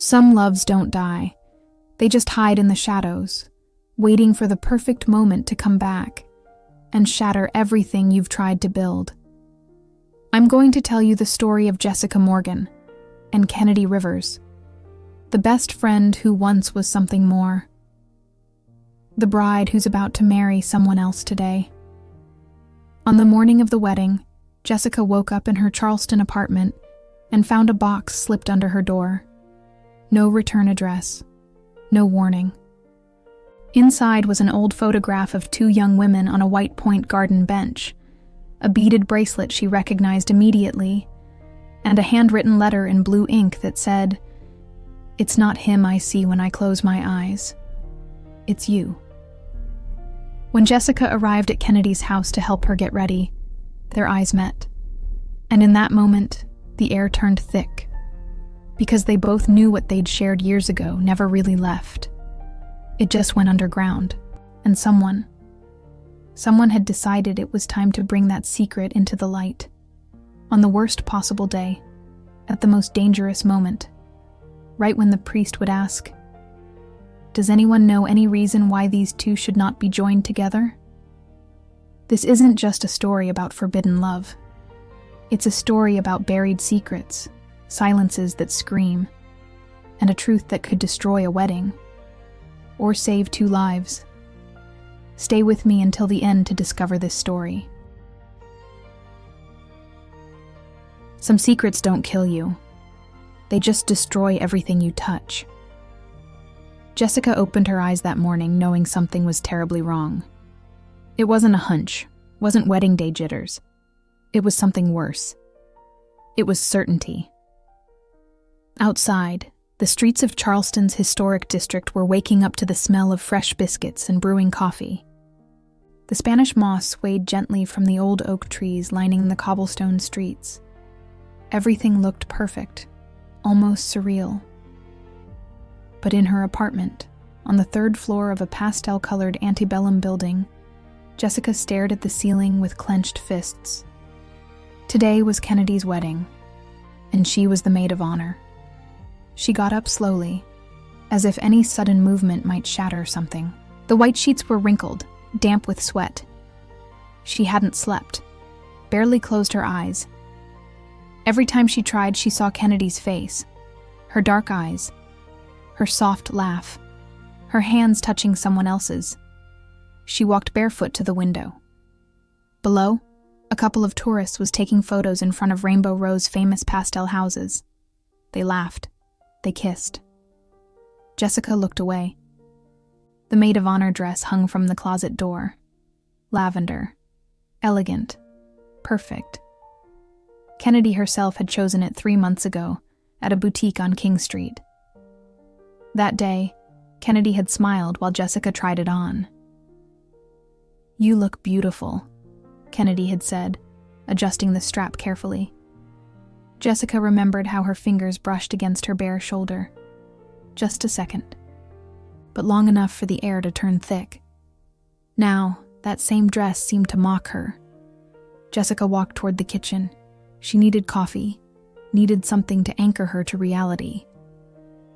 Some loves don't die. They just hide in the shadows, waiting for the perfect moment to come back and shatter everything you've tried to build. I'm going to tell you the story of Jessica Morgan and Kennedy Rivers, the best friend who once was something more. The bride who's about to marry someone else today. On the morning of the wedding, Jessica woke up in her Charleston apartment and found a box slipped under her door. No return address, no warning. Inside was an old photograph of two young women on a white point garden bench, a beaded bracelet she recognized immediately, and a handwritten letter in blue ink that said, "It's not him I see when I close my eyes. It's you." When Jessica arrived at Kennedy's house to help her get ready, their eyes met. And in that moment, the air turned thick, because they both knew what they'd shared years ago never really left. It just went underground, and someone had decided it was time to bring that secret into the light. On the worst possible day, at the most dangerous moment, right when the priest would ask, "Does anyone know any reason why these two should not be joined together?" This isn't just a story about forbidden love. It's a story about buried secrets, silences that scream, and a truth that could destroy a wedding or save two lives. Stay with me until the end to discover this story. Some secrets don't kill you. They just destroy everything you touch. Jessica opened her eyes that morning knowing something was terribly wrong. It wasn't a hunch, wasn't wedding day jitters. It was something worse. It was certainty. Outside, the streets of Charleston's historic district were waking up to the smell of fresh biscuits and brewing coffee. The Spanish moss swayed gently from the old oak trees lining the cobblestone streets. Everything looked perfect, almost surreal. But in her apartment, on the third floor of a pastel-colored antebellum building, Jessica stared at the ceiling with clenched fists. Today was Kennedy's wedding, and she was the maid of honor. She got up slowly, as if any sudden movement might shatter something. The white sheets were wrinkled, damp with sweat. She hadn't slept, barely closed her eyes. Every time she tried, she saw Kennedy's face, her dark eyes, her soft laugh, her hands touching someone else's. She walked barefoot to the window. Below, a couple of tourists was taking photos in front of Rainbow Row's famous pastel houses. They laughed. They kissed. Jessica looked away. The maid of honor dress hung from the closet door. Lavender. Elegant. Perfect. Kennedy herself had chosen it 3 months ago at a boutique on King Street. That day, Kennedy had smiled while Jessica tried it on. "You look beautiful," Kennedy had said, adjusting the strap carefully. Jessica remembered how her fingers brushed against her bare shoulder. Just a second, but long enough for the air to turn thick. Now, that same dress seemed to mock her. Jessica walked toward the kitchen. She needed coffee, needed something to anchor her to reality.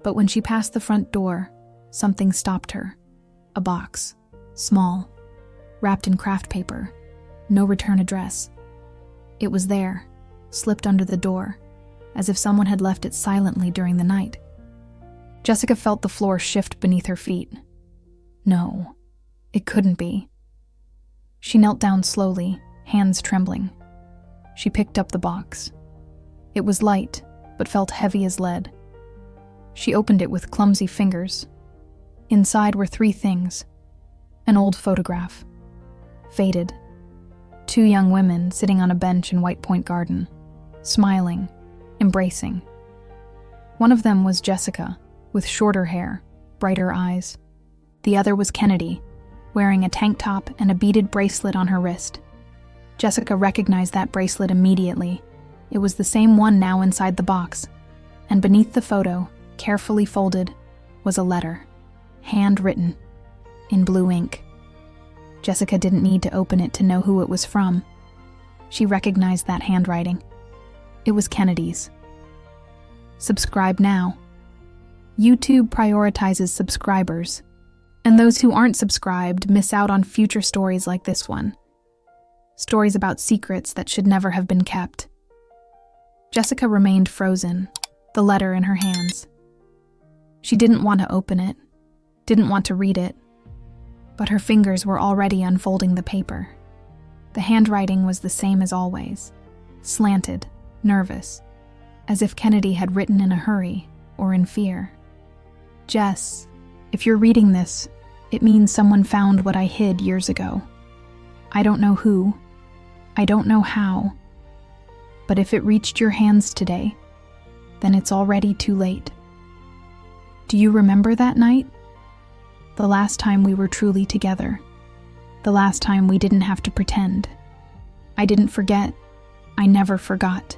But when she passed the front door, something stopped her. A box, small, wrapped in craft paper, no return address. It was there, slipped under the door, as if someone had left it silently during the night. Jessica felt the floor shift beneath her feet. No, it couldn't be. She knelt down slowly, hands trembling. She picked up the box. It was light, but felt heavy as lead. She opened it with clumsy fingers. Inside were 3 things. An old photograph. Faded. 2 young women sitting on a bench in White Point Garden, smiling, embracing. One of them was Jessica, with shorter hair, brighter eyes. The other was Kennedy, wearing a tank top and a beaded bracelet on her wrist. Jessica recognized that bracelet immediately. It was the same one now inside the box, and beneath the photo, carefully folded, was a letter, handwritten, in blue ink. Jessica didn't need to open it to know who it was from. She recognized that handwriting. It was Kennedy's. Subscribe now. YouTube prioritizes subscribers, and those who aren't subscribed miss out on future stories like this one. Stories about secrets that should never have been kept. Jessica remained frozen, the letter in her hands. She didn't want to open it, didn't want to read it, but her fingers were already unfolding the paper. The handwriting was the same as always, slanted, nervous, as if Kennedy had written in a hurry or in fear. Jess, if you're reading this, it means someone found what I hid years ago. I don't know who, I don't know how, but if it reached your hands today, then it's already too late. Do you remember that night? The last time we were truly together. The last time we didn't have to pretend. I didn't forget. I never forgot.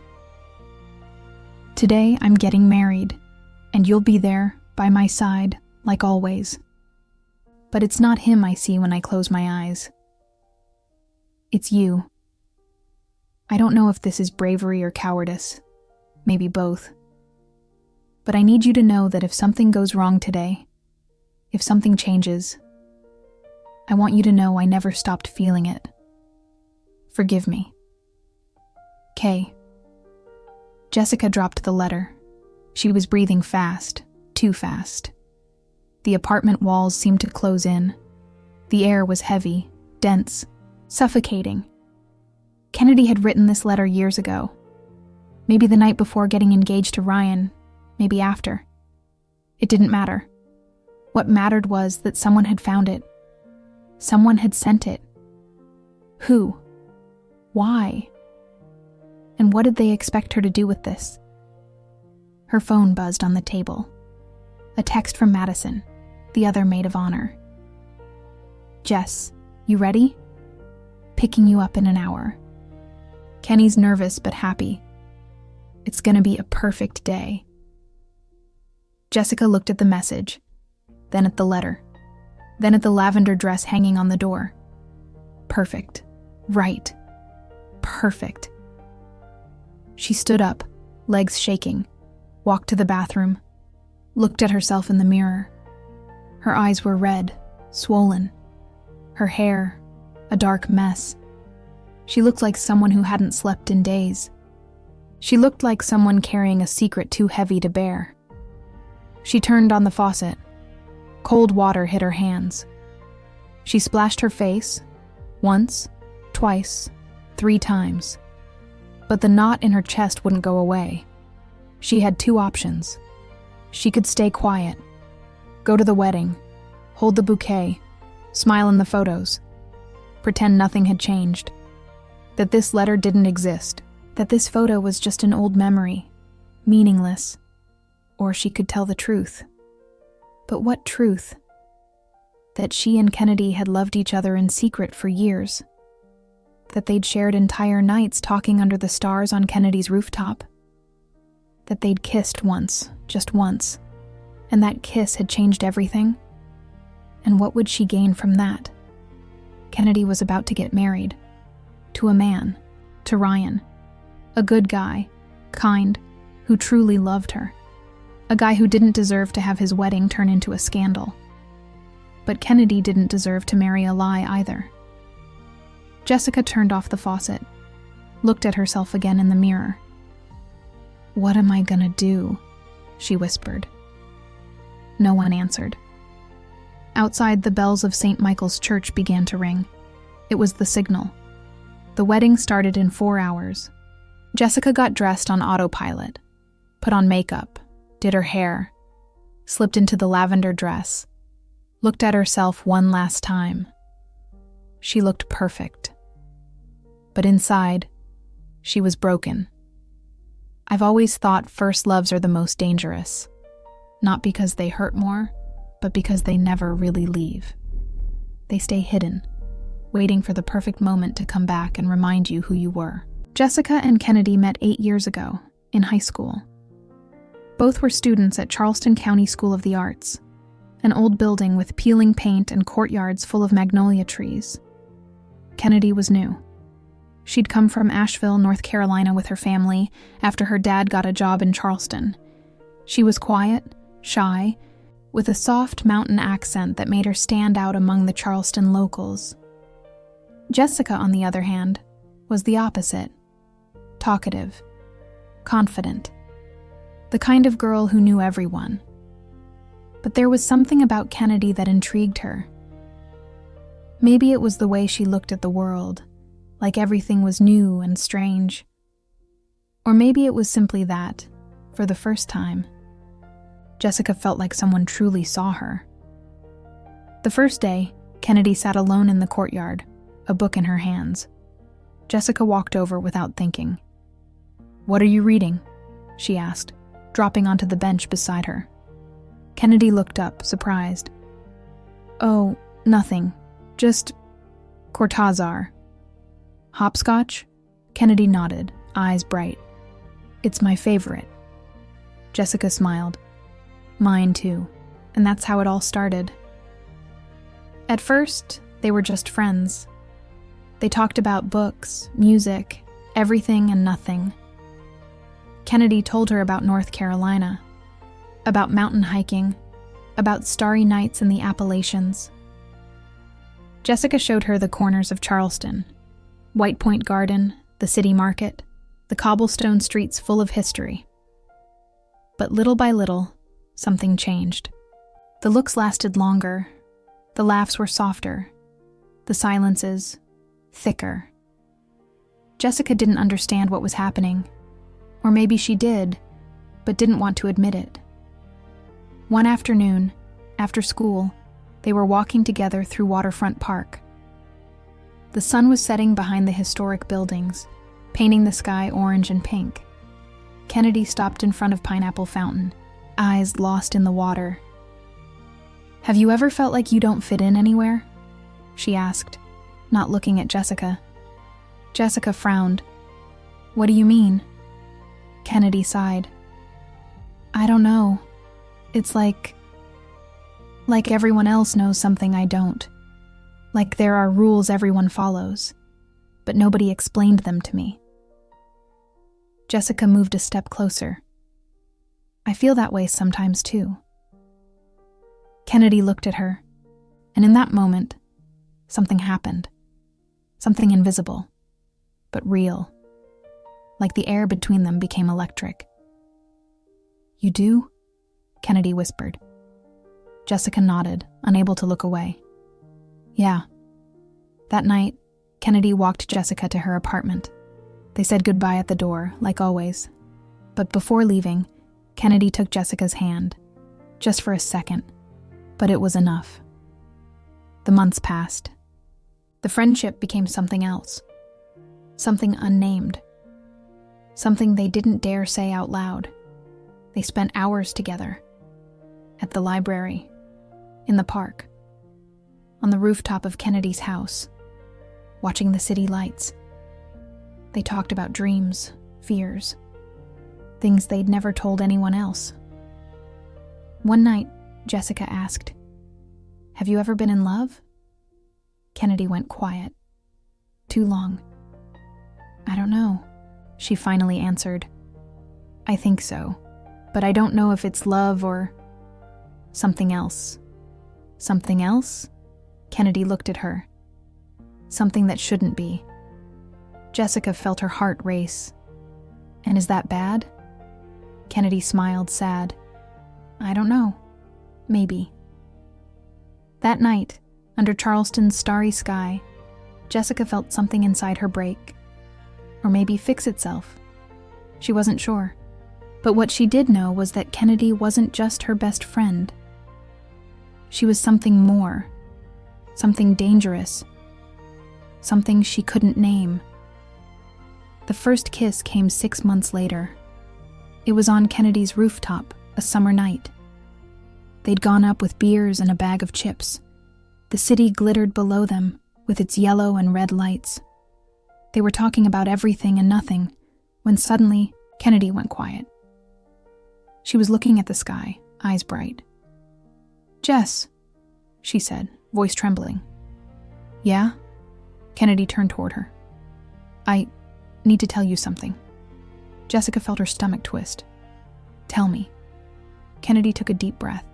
Today I'm getting married, and you'll be there, by my side, like always. But it's not him I see when I close my eyes. It's you. I don't know if this is bravery or cowardice, maybe both. But I need you to know that if something goes wrong today, if something changes, I want you to know I never stopped feeling it. Forgive me. Kay. Jessica dropped the letter. She was breathing fast, too fast. The apartment walls seemed to close in. The air was heavy, dense, suffocating. Kennedy had written this letter years ago. Maybe the night before getting engaged to Ryan, maybe after. It didn't matter. What mattered was that someone had found it. Someone had sent it. Who? Why? And what did they expect her to do with this? Her phone buzzed on the table. A text from Madison, the other maid of honor. Jess, you ready? Picking you up in an hour. Kenny's nervous but happy. It's gonna be a perfect day. Jessica looked at the message, then at the letter, then at the lavender dress hanging on the door. Perfect. Right. Perfect. She stood up, legs shaking, walked to the bathroom, looked at herself in the mirror. Her eyes were red, swollen. Her hair, a dark mess. She looked like someone who hadn't slept in days. She looked like someone carrying a secret too heavy to bear. She turned on the faucet. Cold water hit her hands. She splashed her face, once, twice, 3 times. But the knot in her chest wouldn't go away. She had 2 options. She could stay quiet, go to the wedding, hold the bouquet, smile in the photos, pretend nothing had changed, that this letter didn't exist, that this photo was just an old memory, meaningless. Or she could tell the truth. But what truth? That she and Kennedy had loved each other in secret for years. That they'd shared entire nights talking under the stars on Kennedy's rooftop. That they'd kissed once, just once, and that kiss had changed everything. And what would she gain from that? Kennedy was about to get married. To a man. To Ryan. A good guy. Kind. Who truly loved her. A guy who didn't deserve to have his wedding turn into a scandal. But Kennedy didn't deserve to marry a lie either. Jessica turned off the faucet, looked at herself again in the mirror. "What am I gonna do?" she whispered. No one answered. Outside, the bells of St. Michael's Church began to ring. It was the signal. The wedding started in 4 hours. Jessica got dressed on autopilot, put on makeup, did her hair, slipped into the lavender dress, looked at herself one last time. She looked perfect. But inside, she was broken. I've always thought first loves are the most dangerous, not because they hurt more, but because they never really leave. They stay hidden, waiting for the perfect moment to come back and remind you who you were. Jessica and Kennedy met 8 years ago, in high school. Both were students at Charleston County School of the Arts, an old building with peeling paint and courtyards full of magnolia trees. Kennedy was new. She'd come from Asheville, North Carolina with her family after her dad got a job in Charleston. She was quiet, shy, with a soft mountain accent that made her stand out among the Charleston locals. Jessica, on the other hand, was the opposite. Talkative, confident, the kind of girl who knew everyone. But there was something about Kennedy that intrigued her. Maybe it was the way she looked at the world, like everything was new and strange. Or maybe it was simply that, for the first time, Jessica felt like someone truly saw her. The first day, Kennedy sat alone in the courtyard, a book in her hands. Jessica walked over without thinking. "What are you reading?" she asked, dropping onto the bench beside her. Kennedy looked up, surprised. "Oh, nothing. Just Cortázar." "Hopscotch?" Kennedy nodded, eyes bright. "It's my favorite." Jessica smiled. "Mine too. And that's how it all started." At first, they were just friends. They talked about books, music, everything and nothing. Kennedy told her about North Carolina, about mountain hiking, about starry nights in the Appalachians. Jessica showed her the corners of Charleston, White Point Garden, the city market, the cobblestone streets full of history. But little by little, something changed. The looks lasted longer, the laughs were softer, the silences thicker. Jessica didn't understand what was happening, or maybe she did, but didn't want to admit it. One afternoon, after school, they were walking together through Waterfront Park. The sun was setting behind the historic buildings, painting the sky orange and pink. Kennedy stopped in front of Pineapple Fountain, eyes lost in the water. "Have you ever felt like you don't fit in anywhere?" she asked, not looking at Jessica. Jessica frowned. "What do you mean?" Kennedy sighed. "I don't know. It's like everyone else knows something I don't. Like there are rules everyone follows, but nobody explained them to me." Jessica moved a step closer. "I feel that way sometimes too." Kennedy looked at her, and in that moment, something happened. Something invisible, but real. Like the air between them became electric. "You do?" Kennedy whispered. Jessica nodded, unable to look away. "Yeah." That night, Kennedy walked Jessica to her apartment. They said goodbye at the door, like always. But before leaving, Kennedy took Jessica's hand, just for a second, but it was enough. The months passed. The friendship became something else, something unnamed, something they didn't dare say out loud. They spent hours together, at the library, in the park, on the rooftop of Kennedy's house, watching the city lights. They talked about dreams, fears, things they'd never told anyone else. One night, Jessica asked, "Have you ever been in love?" Kennedy went quiet. Too long. "I don't know," she finally answered. "I think so, but I don't know if it's love or something else." "Something else?" Kennedy looked at her. "Something that shouldn't be." Jessica felt her heart race. "And is that bad?" Kennedy smiled, sad. "I don't know. Maybe." That night, under Charleston's starry sky, Jessica felt something inside her break. Or maybe fix itself. She wasn't sure. But what she did know was that Kennedy wasn't just her best friend. She was something more. Something dangerous. Something she couldn't name. The first kiss came 6 months later. It was on Kennedy's rooftop, a summer night. They'd gone up with beers and a bag of chips. The city glittered below them, with its yellow and red lights. They were talking about everything and nothing, when suddenly, Kennedy went quiet. She was looking at the sky, eyes bright. "Jess," she said, voice trembling. "Yeah?" Kennedy turned toward her. "I need to tell you something." Jessica felt her stomach twist. "Tell me." Kennedy took a deep breath.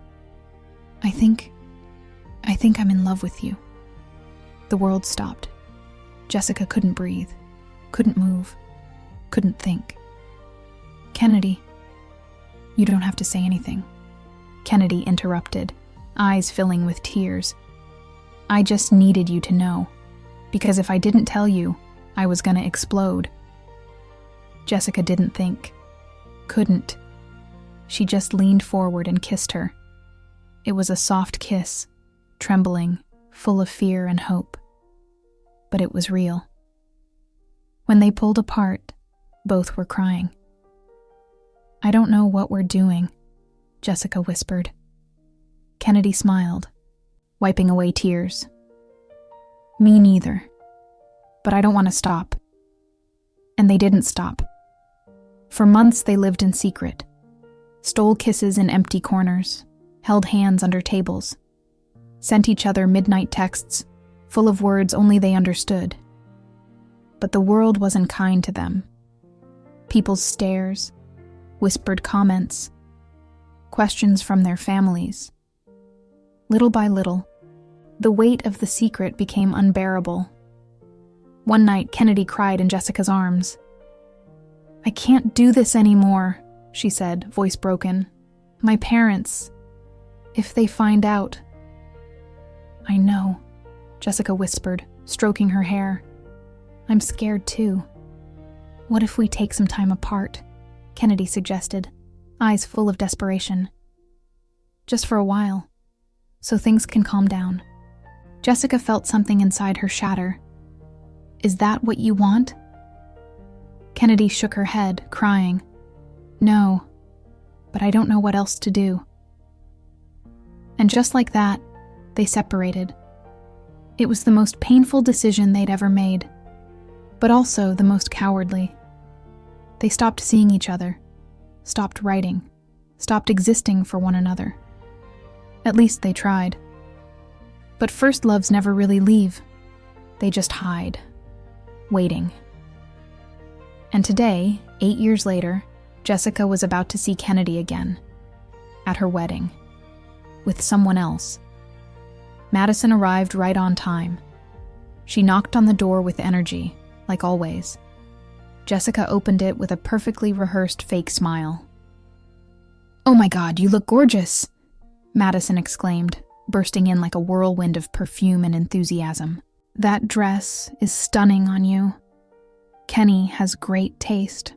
I think I'm in love with you. The world stopped. Jessica couldn't breathe, couldn't move, couldn't think. Kennedy, you don't have to say anything. Kennedy interrupted, eyes filling with tears. I just needed you to know, because if I didn't tell you, I was gonna explode. Jessica didn't think, couldn't. She just leaned forward and kissed her. It was a soft kiss, trembling, full of fear and hope. But it was real. When they pulled apart, both were crying. I don't know what we're doing, Jessica whispered. Kennedy smiled, wiping away tears. Me neither. But I don't want to stop. And they didn't stop. For months they lived in secret, stole kisses in empty corners, held hands under tables, sent each other midnight texts, full of words only they understood. But the world wasn't kind to them. People's stares, whispered comments, questions from their families. Little by little, the weight of the secret became unbearable. One night, Kennedy cried in Jessica's arms. I can't do this anymore, she said, voice broken. My parents, if they find out. I know, Jessica whispered, stroking her hair. I'm scared too. What if we take some time apart? Kennedy suggested, eyes full of desperation. Just for a while, so things can calm down. Jessica felt something inside her shatter. Is that what you want? Kennedy shook her head, crying. No, but I don't know what else to do. And just like that, they separated. It was the most painful decision they'd ever made, but also the most cowardly. They stopped seeing each other, stopped writing, stopped existing for one another. At least they tried. But first loves never really leave. They just hide, waiting. And today, 8 years later, Jessica was about to see Kennedy again, at her wedding, with someone else. Madison arrived right on time. She knocked on the door with energy, like always. Jessica opened it with a perfectly rehearsed fake smile. Oh my God, you look gorgeous, Madison exclaimed, bursting in like a whirlwind of perfume and enthusiasm. That dress is stunning on you. Kenny has great taste.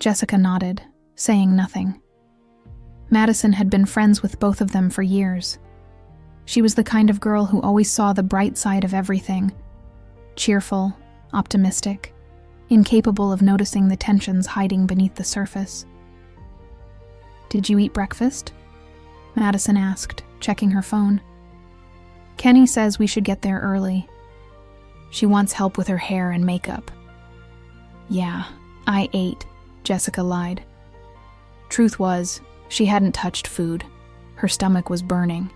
Jessica nodded, saying nothing. Madison had been friends with both of them for years. She was the kind of girl who always saw the bright side of everything. Cheerful, optimistic, incapable of noticing the tensions hiding beneath the surface. Did you eat breakfast? Madison asked, checking her phone. Kenny says we should get there early. She wants help with her hair and makeup. Yeah, I ate, Jessica lied. Truth was, she hadn't touched food. Her stomach was burning.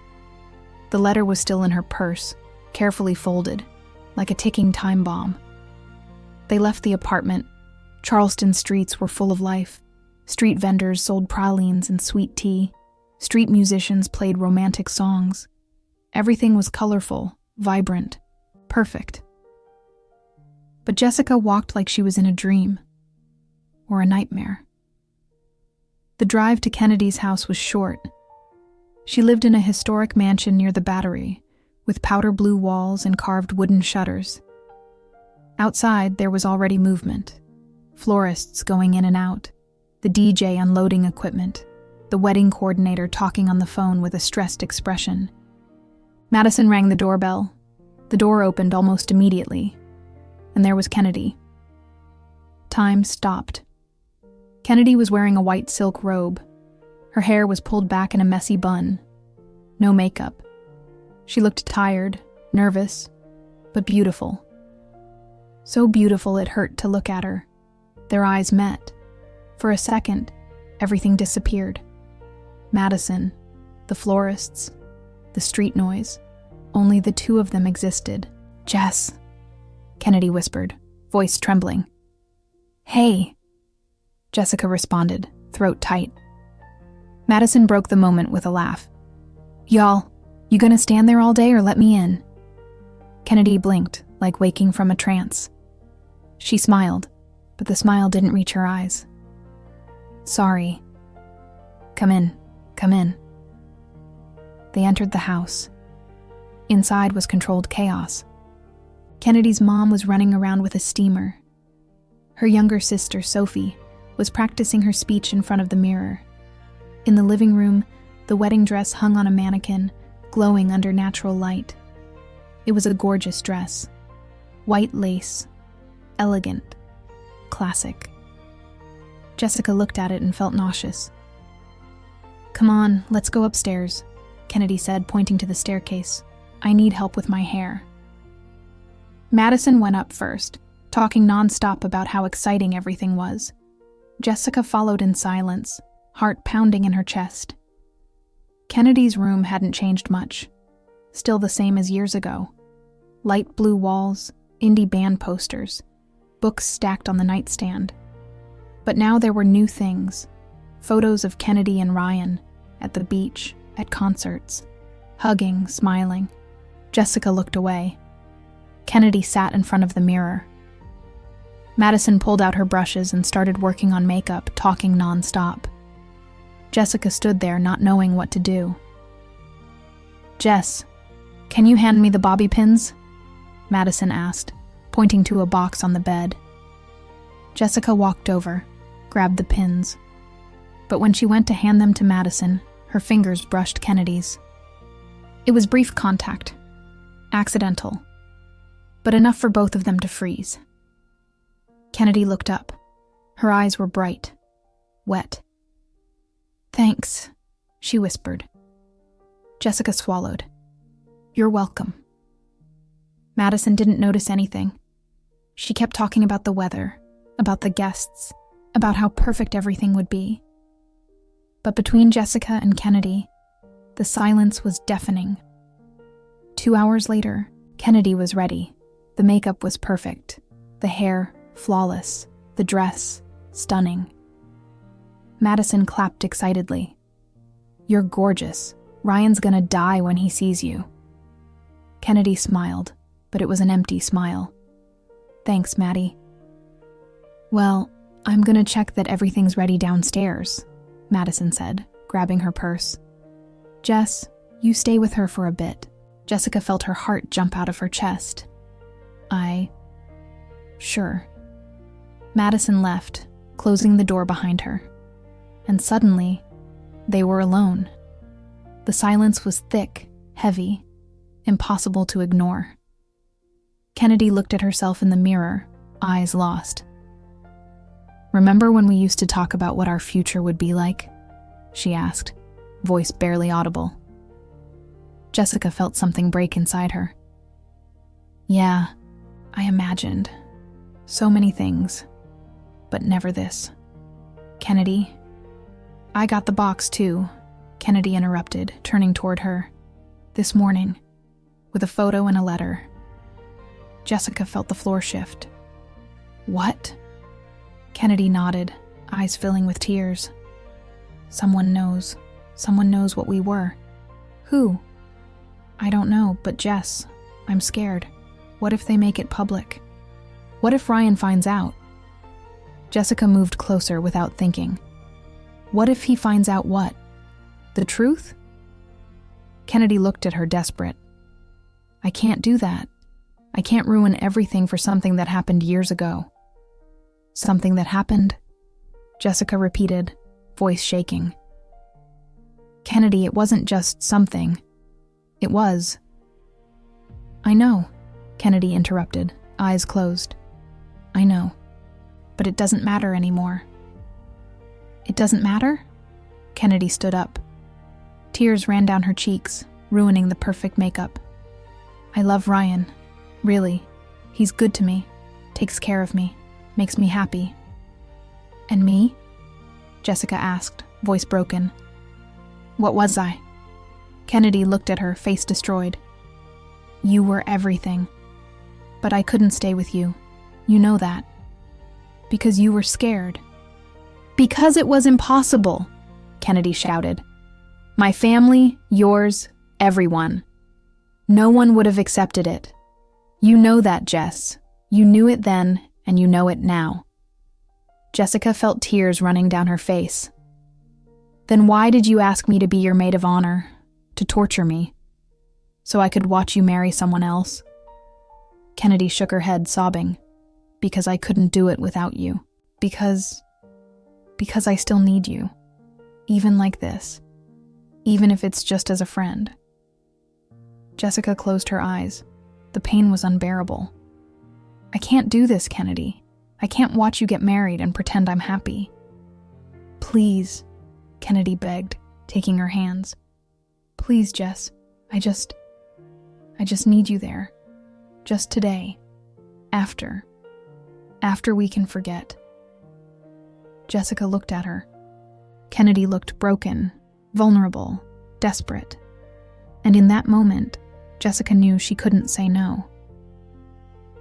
The letter was still in her purse, carefully folded, like a ticking time bomb. They left the apartment. Charleston streets were full of life. Street vendors sold pralines and sweet tea. Street musicians played romantic songs. Everything was colorful, vibrant, perfect. But Jessica walked like she was in a dream, or a nightmare. The drive to Kennedy's house was short. She lived in a historic mansion near the Battery, with powder blue walls and carved wooden shutters. Outside, there was already movement. Florists going in and out, the DJ unloading equipment, the wedding coordinator talking on the phone with a stressed expression. Madison rang the doorbell. The door opened almost immediately, and there was Kennedy. Time stopped. Kennedy was wearing a white silk robe. Her hair was pulled back in a messy bun. No makeup. She looked tired, nervous, but beautiful. So beautiful it hurt to look at her. Their eyes met. For a second, everything disappeared. Madison, the florists, the street noise. Only the two of them existed. Jess, Kennedy whispered, voice trembling. Hey, Jessica responded, throat tight. Madison broke the moment with a laugh. "Y'all, you gonna stand there all day or let me in?" Kennedy blinked, like waking from a trance. She smiled, but the smile didn't reach her eyes. "Sorry." Come in. They entered the house. Inside was controlled chaos. Kennedy's mom was running around with a steamer. Her younger sister, Sophie, was practicing her speech in front of the mirror. In the living room, the wedding dress hung on a mannequin, glowing under natural light. It was a gorgeous dress. White lace. Elegant. Classic. Jessica looked at it and felt nauseous. "Come on, let's go upstairs," Kennedy said, pointing to the staircase. "I need help with my hair." Madison went up first, talking nonstop about how exciting everything was. Jessica followed in silence, heart pounding in her chest. Kennedy's room hadn't changed much. Still the same as years ago. Light blue walls, indie band posters, books stacked on the nightstand. But now there were new things. Photos of Kennedy and Ryan, at the beach, at concerts, hugging, smiling. Jessica looked away. Kennedy sat in front of the mirror. Madison pulled out her brushes and started working on makeup, talking nonstop. Jessica stood there, not knowing what to do. "Jess, can you hand me the bobby pins?" Madison asked, pointing to a box on the bed. Jessica walked over, grabbed the pins. But when she went to hand them to Madison, her fingers brushed Kennedy's. It was brief contact. Accidental. But enough for both of them to freeze. Kennedy looked up. Her eyes were bright. Wet. "Thanks," she whispered. Jessica swallowed. "You're welcome." Madison didn't notice anything. She kept talking about the weather, about the guests, about how perfect everything would be. But between Jessica and Kennedy, the silence was deafening. 2 hours later, Kennedy was ready. The makeup was perfect. The hair, flawless. The dress, stunning. Madison clapped excitedly. "You're gorgeous. Ryan's gonna die when he sees you." Kennedy smiled, but it was an empty smile. "Thanks, Maddie." "Well, I'm gonna check that everything's ready downstairs," Madison said, grabbing her purse. "Jess, you stay with her for a bit." Jessica felt her heart jump out of her chest. Sure." Madison left, closing the door behind her. And suddenly, they were alone. The silence was thick, heavy, impossible to ignore. Kennedy looked at herself in the mirror, eyes lost. "Remember when we used to talk about what our future would be like?" she asked, voice barely audible. Jessica felt something break inside her. "Yeah, I imagined. So many things. But never this. Kennedy." "I got the box too," Kennedy interrupted, turning toward her. "This morning, with a photo and a letter." Jessica felt the floor shift. "What?" Kennedy nodded, eyes filling with tears. Someone knows what we were." "Who?" "I don't know, but Jess, I'm scared. What if they make it public? What if Ryan finds out?" Jessica moved closer without thinking. "What if he finds out what? The truth?" Kennedy looked at her desperate. "I can't do that. I can't ruin everything for something that happened years ago." "Something that happened?" Jessica repeated, voice shaking. "Kennedy, it wasn't just something. It was." "I know," Kennedy interrupted, eyes closed. "I know. But it doesn't matter anymore." "It doesn't matter?" Kennedy stood up. Tears ran down her cheeks, ruining the perfect makeup. "I love Ryan. Really. He's good to me. Takes care of me. Makes me happy." "And me?" Jessica asked, voice broken. "What was I?" Kennedy looked at her, face destroyed. "You were everything. But I couldn't stay with you. You know that. Because you were scared. Because it was impossible. Kennedy shouted. "My family, yours, everyone. No one would have accepted it. You know that, Jess. You knew it then, and you know it now." Jessica felt tears running down her face. "Then why did you ask me to be your maid of honor? To torture me? So I could watch you marry someone else?" Kennedy shook her head, sobbing. "Because I couldn't do it without you. Because I still need you. Even like this. Even if it's just as a friend." Jessica closed her eyes. The pain was unbearable. "I can't do this, Kennedy. I can't watch you get married and pretend I'm happy." "Please," Kennedy begged, taking her hands. "Please, Jess. I just need you there. Just today. After we can forget." Jessica looked at her. Kennedy looked broken, vulnerable, desperate. And in that moment, Jessica knew she couldn't say no.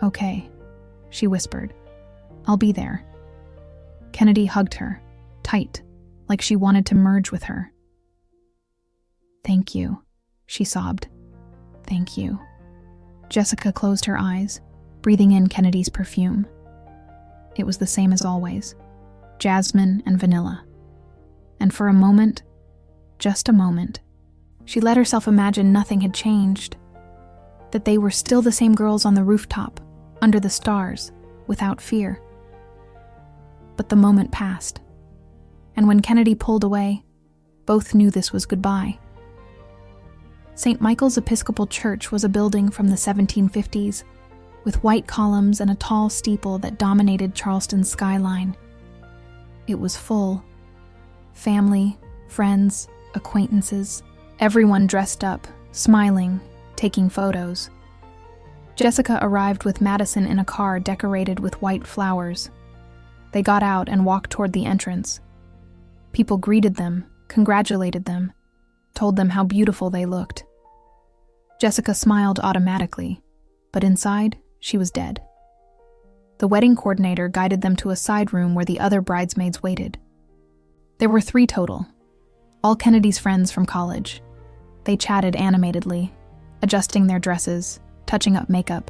"Okay," she whispered. "I'll be there." Kennedy hugged her, tight, like she wanted to merge with her. "Thank you," she sobbed. "Thank you." Jessica closed her eyes, breathing in Kennedy's perfume. It was the same as always, jasmine and vanilla. And for a moment, just a moment, she let herself imagine nothing had changed, that they were still the same girls on the rooftop, under the stars, without fear. But the moment passed, and when Kennedy pulled away, both knew this was goodbye. St. Michael's Episcopal Church was a building from the 1750s, with white columns and a tall steeple that dominated Charleston's skyline. It was full. Family, friends, acquaintances, everyone dressed up, smiling, taking photos. Jessica arrived with Madison in a car decorated with white flowers. They got out and walked toward the entrance. People greeted them, congratulated them, told them how beautiful they looked. Jessica smiled automatically, but inside, she was dead. The wedding coordinator guided them to a side room where the other bridesmaids waited. There were 3 total, all Kennedy's friends from college. They chatted animatedly, adjusting their dresses, touching up makeup.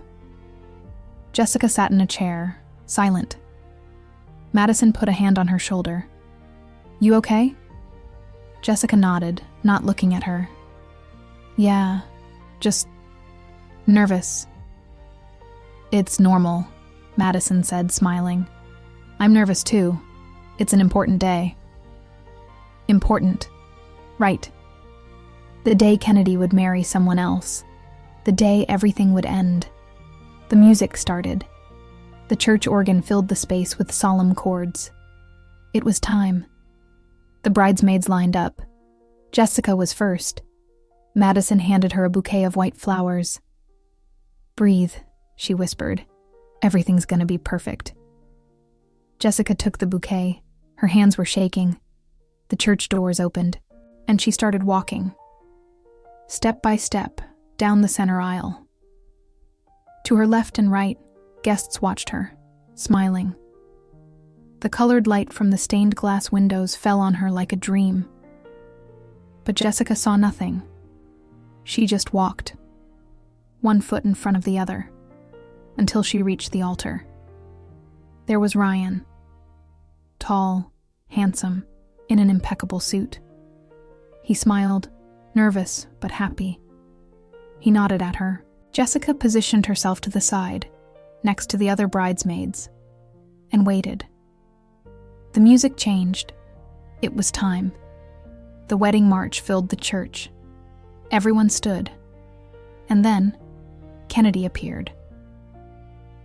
Jessica sat in a chair, silent. Madison put a hand on her shoulder. "You okay?" Jessica nodded, not looking at her. "Yeah, just nervous." "It's normal," Madison said, smiling. "I'm nervous too. It's an important day." Important. Right. The day Kennedy would marry someone else. The day everything would end. The music started. The church organ filled the space with solemn chords. It was time. The bridesmaids lined up. Jessica was first. Madison handed her a bouquet of white flowers. "Breathe," she whispered. "Everything's gonna be perfect." Jessica took the bouquet. Her hands were shaking. The church doors opened, and she started walking. Step by step, down the center aisle. To her left and right, guests watched her, smiling. The colored light from the stained glass windows fell on her like a dream. But Jessica saw nothing. She just walked, one foot in front of the other, until she reached the altar. There was Ryan, tall, handsome, in an impeccable suit. He smiled, nervous but happy. He nodded at her. Jessica positioned herself to the side, next to the other bridesmaids, and waited. The music changed. It was time. The wedding march filled the church. Everyone stood. And then, Kennedy appeared.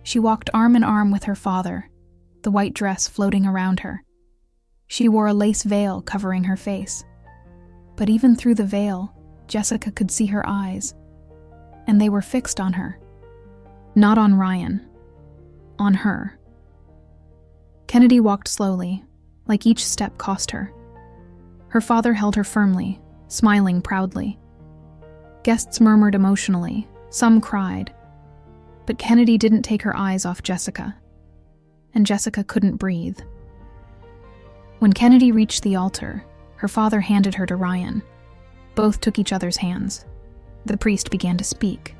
She walked arm in arm with her father, the white dress floating around her. She wore a lace veil covering her face. But even through the veil, Jessica could see her eyes, and they were fixed on her. Not on Ryan. On her. Kennedy walked slowly, like each step cost her. Her father held her firmly, smiling proudly. Guests murmured emotionally, some cried. But Kennedy didn't take her eyes off Jessica, and Jessica couldn't breathe. When Kennedy reached the altar, Her father handed her to Ryan. Both took each other's hands. The priest began to speak.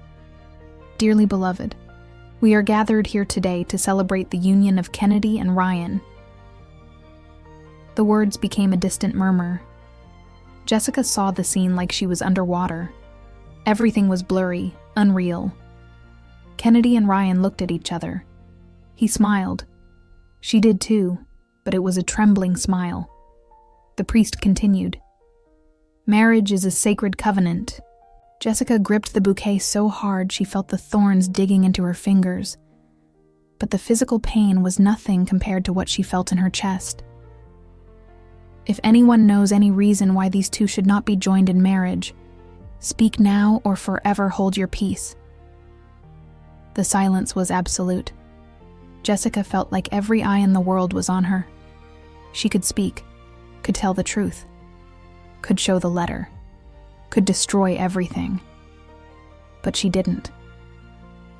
"Dearly beloved, we are gathered here today to celebrate the union of Kennedy and Ryan." The words became a distant murmur. Jessica saw the scene like she was underwater. Everything was blurry, unreal. Kennedy and Ryan looked at each other. He smiled. She did too, but it was a trembling smile. The priest continued. "Marriage is a sacred covenant." Jessica gripped the bouquet so hard she felt the thorns digging into her fingers. But the physical pain was nothing compared to what she felt in her chest. "If anyone knows any reason why these two should not be joined in marriage, speak now or forever hold your peace." The silence was absolute. Jessica felt like every eye in the world was on her. She could speak, could tell the truth, could show the letter, could destroy everything. But she didn't.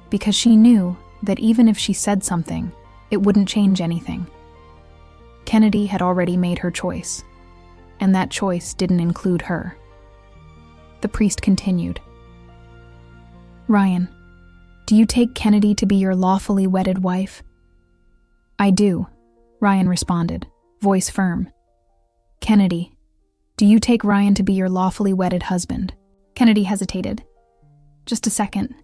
Because she knew that even if she said something, it wouldn't change anything. Kennedy had already made her choice, and that choice didn't include her. The priest continued. "Ryan, do you take Kennedy to be your lawfully wedded wife?" "I do," Ryan responded, voice firm. "Kennedy, do you take Ryan to be your lawfully wedded husband?" Kennedy hesitated. Just a second.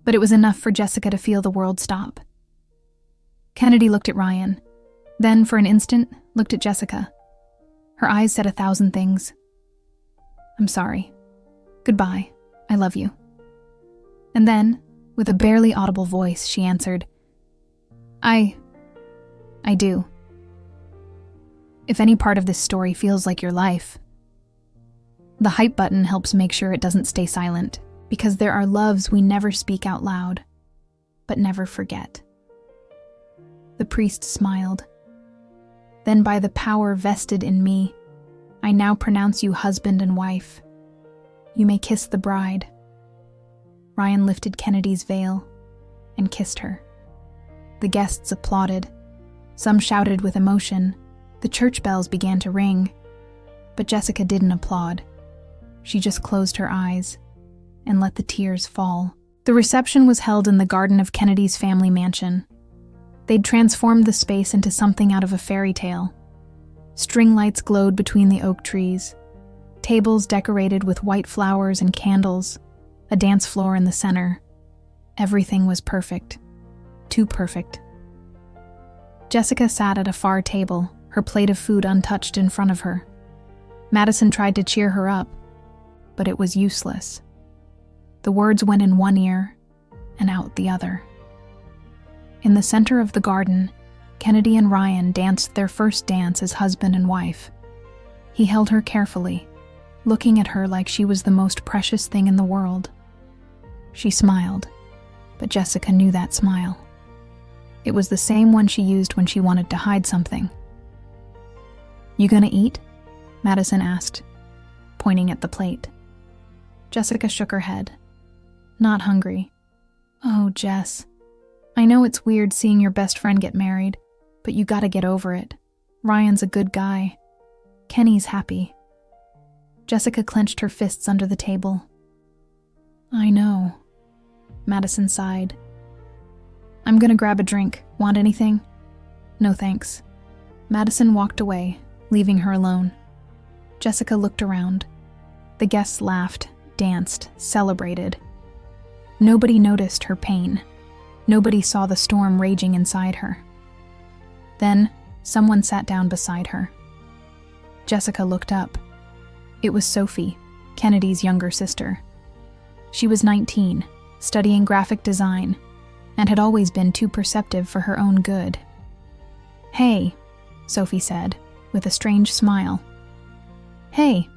But it was enough for Jessica to feel the world stop. Kennedy looked at Ryan, then for an instant looked at Jessica. Her eyes said 1,000 things. "I'm sorry. Goodbye. I love you." And then, with a barely audible voice, she answered, I do. If any part of this story feels like your life, the hype button helps make sure it doesn't stay silent, because there are loves we never speak out loud, but never forget. The priest smiled. "Then by the power vested in me, I now pronounce you husband and wife. You may kiss the bride." Ryan lifted Kennedy's veil and kissed her. The guests applauded. Some shouted with emotion. The church bells began to ring. But Jessica didn't applaud. She just closed her eyes and let the tears fall. The reception was held in the garden of Kennedy's family mansion. They'd transformed the space into something out of a fairy tale. String lights glowed between the oak trees, tables decorated with white flowers and candles, a dance floor in the center. Everything was perfect. Too perfect. Jessica sat at a far table, her plate of food untouched in front of her. Madison tried to cheer her up, but it was useless. The words went in one ear and out the other. In the center of the garden, Kennedy and Ryan danced their first dance as husband and wife. He held her carefully, looking at her like she was the most precious thing in the world. She smiled, but Jessica knew that smile. It was the same one she used when she wanted to hide something. "You gonna eat?" Madison asked, pointing at the plate. Jessica shook her head. "Not hungry." "Oh, Jess, I know it's weird seeing your best friend get married, but you gotta get over it. Ryan's a good guy. Kenny's happy." Jessica clenched her fists under the table. "I know." Madison sighed. "I'm gonna grab a drink. Want anything?" "No thanks." Madison walked away, leaving her alone. Jessica looked around. The guests laughed, danced, celebrated. Nobody noticed her pain. Nobody saw the storm raging inside her. Then, someone sat down beside her. Jessica looked up. It was Sophie, Kennedy's younger sister. She was 19, studying graphic design, and had always been too perceptive for her own good. "Hey," Sophie said, with a strange smile. "Hey,"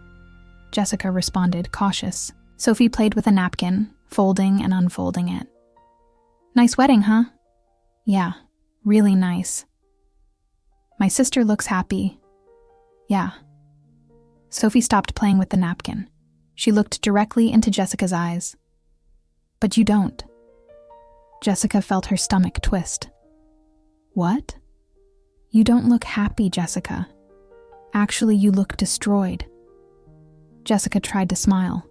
Jessica responded, cautious. Sophie played with a napkin, folding and unfolding it. "Nice wedding, huh?" "Yeah, really nice." "My sister looks happy." "Yeah." Sophie stopped playing with the napkin. She looked directly into Jessica's eyes. "But you don't." Jessica felt her stomach twist. "What?" "You don't look happy, Jessica. Actually, you look destroyed. Jessica tried to smile.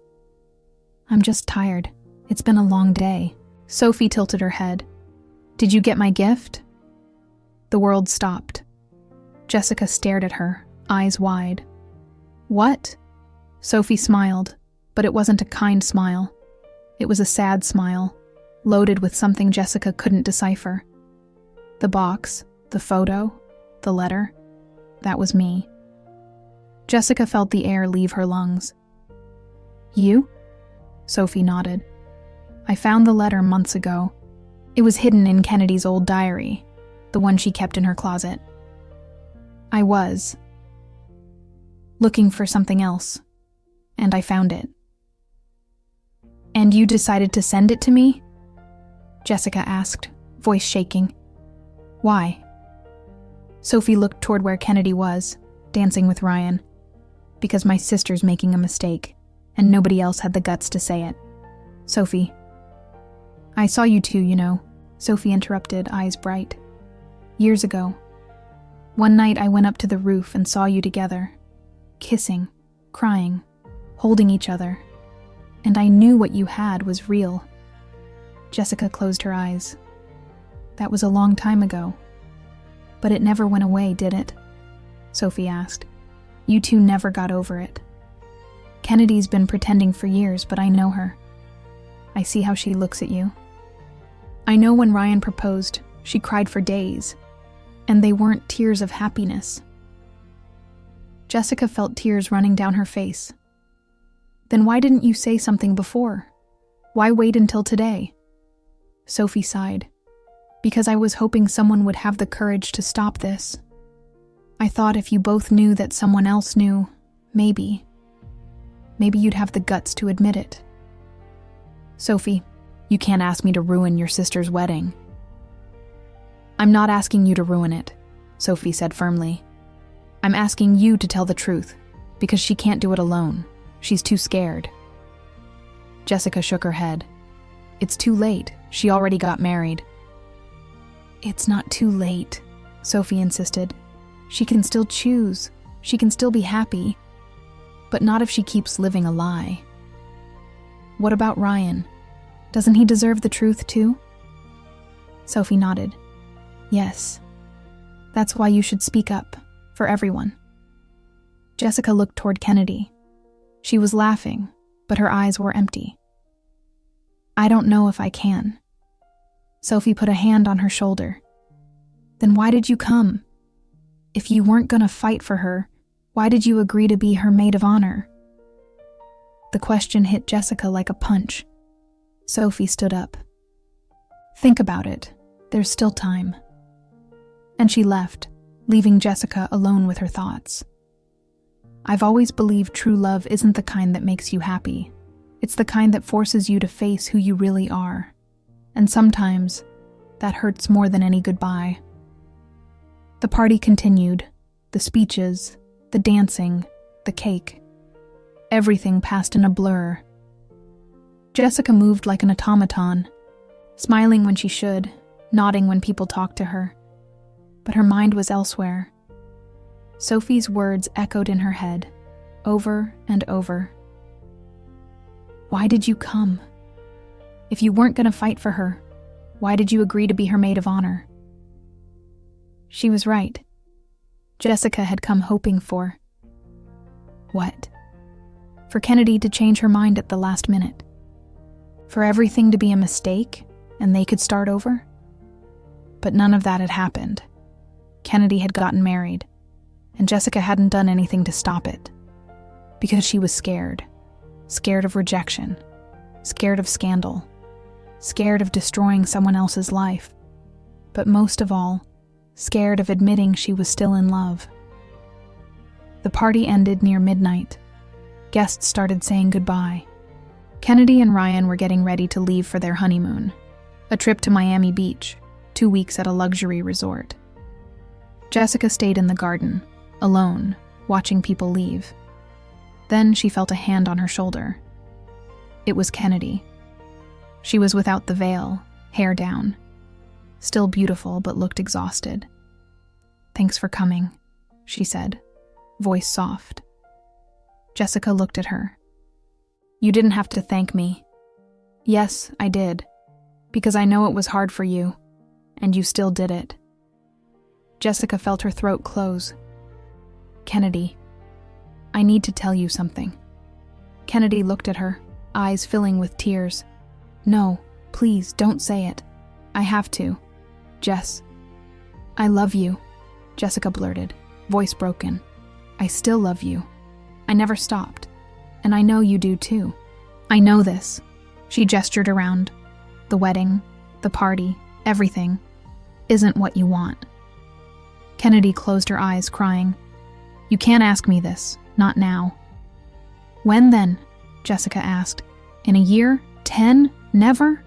I'm just tired. It's been a long day. Sophie tilted her head. Did you get my gift? The world stopped. Jessica stared at her, eyes wide. What? Sophie smiled, but it wasn't a kind smile. It was a sad smile, loaded with something Jessica couldn't decipher. The box, the photo, the letter, that was me. Jessica felt the air leave her lungs. You? Sophie nodded. I found the letter months ago. It was hidden in Kennedy's old diary, the one she kept in her closet. I was looking for something else, and I found it. And you decided to send it to me? Jessica asked, voice shaking. Why? Sophie looked toward where Kennedy was, dancing with Ryan. Because my sister's making a mistake, and nobody else had the guts to say it. Sophie. I saw you two, you know, Sophie interrupted, eyes bright. Years ago. One night I went up to the roof and saw you together, kissing, crying, holding each other, and I knew what you had was real. Jessica closed her eyes. That was a long time ago. But it never went away, did it? Sophie asked. You two never got over it. Kennedy's been pretending for years, but I know her. I see how she looks at you. I know when Ryan proposed, she cried for days, and they weren't tears of happiness. Jessica felt tears running down her face. Then why didn't you say something before? Why wait until today? Sophie sighed. Because I was hoping someone would have the courage to stop this. I thought if you both knew that someone else knew, maybe you'd have the guts to admit it. Sophie, you can't ask me to ruin your sister's wedding. I'm not asking you to ruin it, Sophie said firmly. I'm asking you to tell the truth, because she can't do it alone. She's too scared. Jessica shook her head. It's too late. She already got married. It's not too late, Sophie insisted. She can still choose. She can still be happy. But not if she keeps living a lie. What about Ryan? Doesn't he deserve the truth too? Sophie nodded. Yes. That's why you should speak up, for everyone. Jessica looked toward Kennedy. She was laughing, but her eyes were empty. I don't know if I can. Sophie put a hand on her shoulder. Then why did you come? If you weren't gonna fight for her, why did you agree to be her maid of honor? The question hit Jessica like a punch. Sophie stood up. Think about it. There's still time. And she left, leaving Jessica alone with her thoughts. I've always believed true love isn't the kind that makes you happy. It's the kind that forces you to face who you really are. And sometimes, that hurts more than any goodbye. The party continued. The speeches, the dancing, the cake. Everything passed in a blur. Jessica moved like an automaton, smiling when she should, nodding when people talked to her. But her mind was elsewhere. Sophie's words echoed in her head, over and over. Why did you come? If you weren't going to fight for her, why did you agree to be her maid of honor? She was right. Jessica had come hoping for... what? For Kennedy to change her mind at the last minute. For everything to be a mistake, and they could start over? But none of that had happened. Kennedy had gotten married, and Jessica hadn't done anything to stop it. Because she was scared. Scared of rejection. Scared of scandal. Scared of destroying someone else's life. But most of all, scared of admitting she was still in love. The party ended near midnight. Guests started saying goodbye. Kennedy and Ryan were getting ready to leave for their honeymoon, a trip to Miami Beach, 2 weeks at a luxury resort. Jessica stayed in the garden, alone, watching people leave. Then she felt a hand on her shoulder. It was Kennedy. She was without the veil, hair down. Still beautiful, but looked exhausted. Thanks for coming, she said, voice soft. Jessica looked at her. You didn't have to thank me. Yes, I did. Because I know it was hard for you, and you still did it. Jessica felt her throat close. Kennedy, I need to tell you something. Kennedy looked at her, eyes filling with tears. No, please, don't say it. I have to. Jess. I love you, Jessica blurted, voice broken. I still love you. I never stopped. And I know you do too. I know this. She gestured around. The wedding, the party, everything isn't what you want. Kennedy closed her eyes, crying. You can't ask me this, not now. When then? Jessica asked. In a year? 10? Never?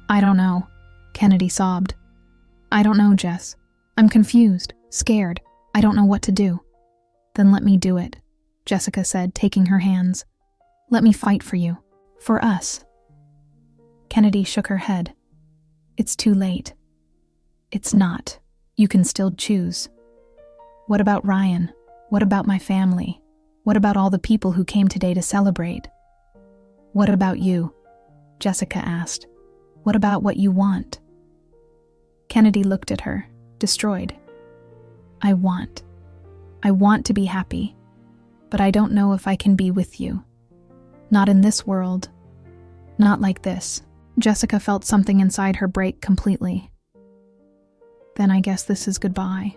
I don't know, Kennedy sobbed. I don't know, Jess. I'm confused, scared. I don't know what to do. Then let me do it, Jessica said, taking her hands. Let me fight for you. For us. Kennedy shook her head. It's too late. It's not. You can still choose. What about Ryan? What about my family? What about all the people who came today to celebrate? What about you? Jessica asked. What about what you want? Kennedy looked at her, destroyed. I want to be happy, but I don't know if I can be with you. Not in this world. Not like this. Jessica felt something inside her break completely. Then I guess this is goodbye.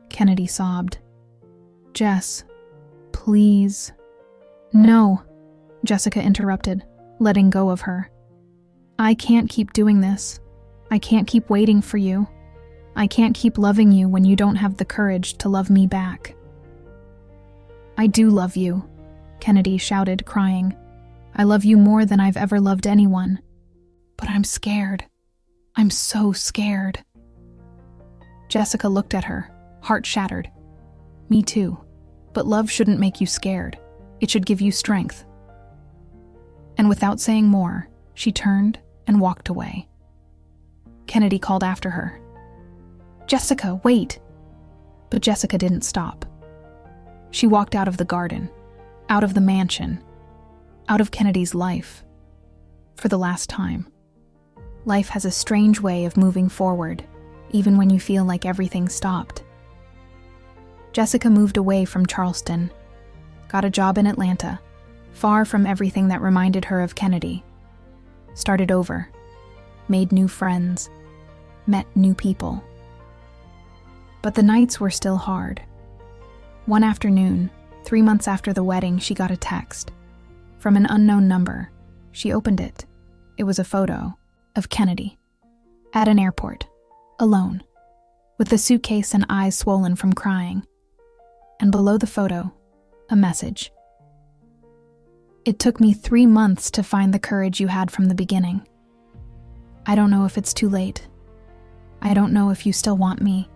Kennedy sobbed. Jess, please. No, Jessica interrupted, letting go of her. I can't keep doing this. I can't keep waiting for you. I can't keep loving you when you don't have the courage to love me back. I do love you, Kennedy shouted, crying. I love you more than I've ever loved anyone. But I'm scared. I'm so scared. Jessica looked at her, heart shattered. Me too. But love shouldn't make you scared. It should give you strength. And without saying more, she turned and walked away. Kennedy called after her. Jessica, wait! But Jessica didn't stop. She walked out of the garden, out of the mansion, out of Kennedy's life. For the last time. Life has a strange way of moving forward, even when you feel like everything stopped. Jessica moved away from Charleston, got a job in Atlanta, far from everything that reminded her of Kennedy. Started over, made new friends, met new people. But the nights were still hard. One afternoon, 3 months after the wedding, she got a text. From an unknown number. She opened it. It was a photo of Kennedy. At an airport. Alone. With the suitcase and eyes swollen from crying. And below the photo, a message. It took me 3 months to find the courage you had from the beginning. I don't know if it's too late. I don't know if you still want me.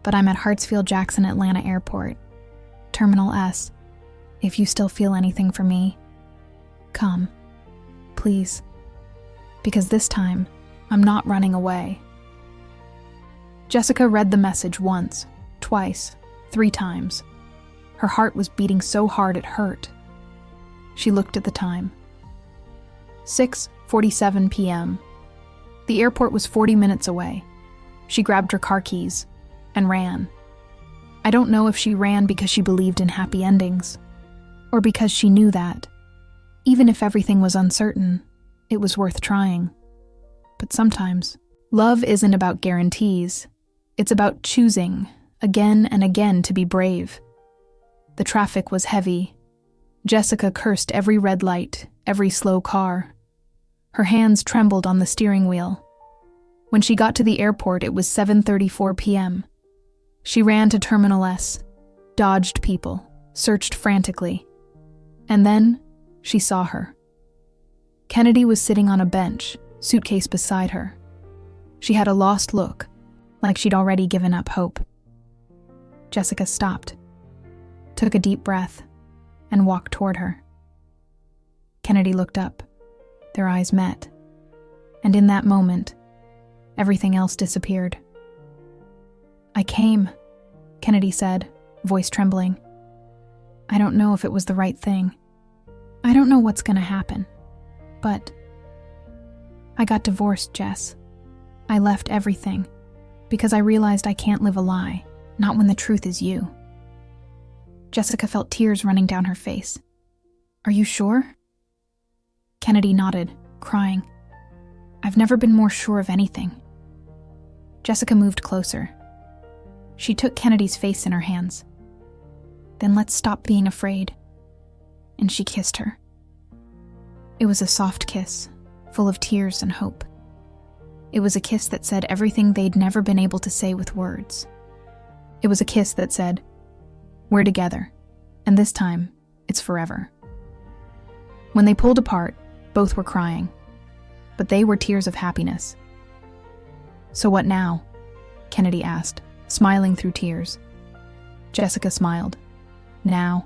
But I'm at Hartsfield-Jackson Atlanta Airport. Terminal S. If you still feel anything for me, come. Please. Because this time, I'm not running away. Jessica read the message once, twice, 3 times. Her heart was beating so hard it hurt. She looked at the time. 6:47 p.m. The airport was 40 minutes away. She grabbed her car keys and ran. I don't know if she ran because she believed in happy endings, or because she knew that, even if everything was uncertain, it was worth trying. But sometimes, love isn't about guarantees. It's about choosing, again and again, to be brave. The traffic was heavy. Jessica cursed every red light, every slow car. Her hands trembled on the steering wheel. When she got to the airport, it was 7:34 p.m. She ran to Terminal S, dodged people, searched frantically. And then, she saw her. Kennedy was sitting on a bench, suitcase beside her. She had a lost look, like she'd already given up hope. Jessica stopped, took a deep breath, and walked toward her. Kennedy looked up. Their eyes met. And in that moment, everything else disappeared. I came, Kennedy said, voice trembling. I don't know if it was the right thing. I don't know what's gonna happen. But I got divorced, Jess. I left everything because I realized I can't live a lie, not when the truth is you. Jessica felt tears running down her face. Are you sure? Kennedy nodded, crying. I've never been more sure of anything. Jessica moved closer. She took Kennedy's face in her hands. Then let's stop being afraid. And she kissed her. It was a soft kiss, full of tears and hope. It was a kiss that said everything they'd never been able to say with words. It was a kiss that said, we're together, and this time, it's forever. When they pulled apart, both were crying, but they were tears of happiness. So what now? Kennedy asked, smiling through tears. Jessica smiled. Now,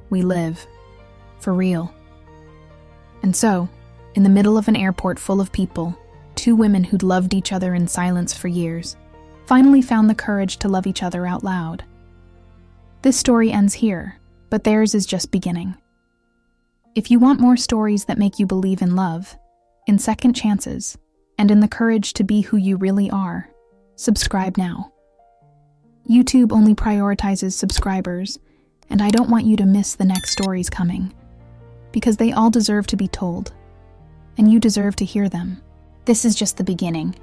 we live. For real. And so, in the middle of an airport full of people, two women who'd loved each other in silence for years finally found the courage to love each other out loud. This story ends here, but theirs is just beginning. If you want more stories that make you believe in love, in second chances, and in the courage to be who you really are, subscribe now. YouTube only prioritizes subscribers, and I don't want you to miss the next stories coming, because they all deserve to be told, and you deserve to hear them. This is just the beginning.